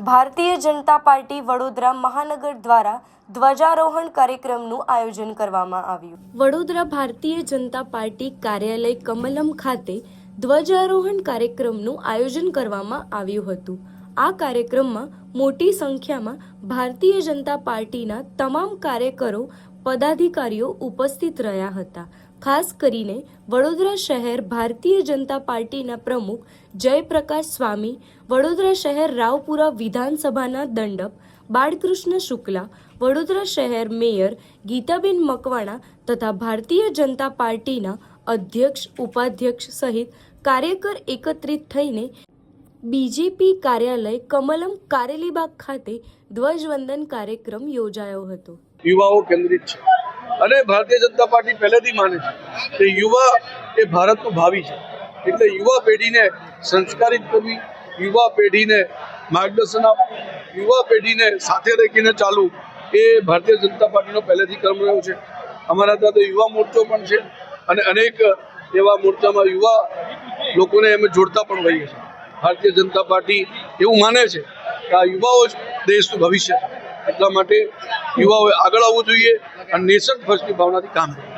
Bharatiya Janata party Vadodara મહાનગર દ્વારા ધ્વજારોહણ કાર્યક્રમનું આયોજન કરવામાં આવ્યું। વડોદરા ભારતીય જનતા પાર્ટી કાર્યાલય કમલમ ખાતે ધ્વજારોહણ કાર્યક્રમનું આયોજન કરવામાં આવ્યું હતું। આ કાર્યક્રમમાં મોટી સંખ્યામાં ભારતીય જનતા પાર્ટીના તમામ કાર્યકરો પદાધિકારીઓ ઉપસ્થિત રહ્યા હતા। ખાસ કરીને વડોદરા શહેર ભારતીય જનતા પાર્ટીના પ્રમુખ જયપ્રકાશ સ્વામી, વડોદરા શહેર રાવપુરા વિધાનસભાના દંડક બાળકૃષ્ણ શુક્લા, વડોદરા શહેર મેયર ગીતાબેન મકવાણા તથા ભારતીય જનતા પાર્ટીના અધ્યક્ષ, ઉપાધ્યક્ષ સહિત કાર્યકર એકત્રિત થઈને બીજેપી કાર્યાલય કમલમ કારેલીબાગ ખાતે ધ્વજવંદન કાર્યક્રમ યોજાયો હતો। યુવાઓ કેન્દ્રિત છે અને ભારતીય જનતા પાર્ટી પહેલેથી માને છે કે યુવા એ ભારતનું ભાવિ છે, એટલે યુવા પેઢીને સંસ્કારિત કરવી, યુવા પેઢીને માર્ગદર્શન આપવું, યુવા પેઢીને સાથે રાખીને ચાલવું એ ભારતીય જનતા પાર્ટીનો પહેલેથી ક્રમ રહ્યો છે। અમારા ત્યાં તો યુવા મોરચો પણ છે અને અનેક એવા મોરચામાં યુવા લોકોને અમે જોડતા પણ રહીએ છીએ। ભારતીય જનતા પાર્ટી એવું માને છે કે આ યુવાઓ જ દેશનું ભવિષ્ય છે, એટલા માટે યુવાઓએ આગળ આવવું જોઈએ અને નેશન ફર્સ્ટની ભાવનાથી કામ કરવું।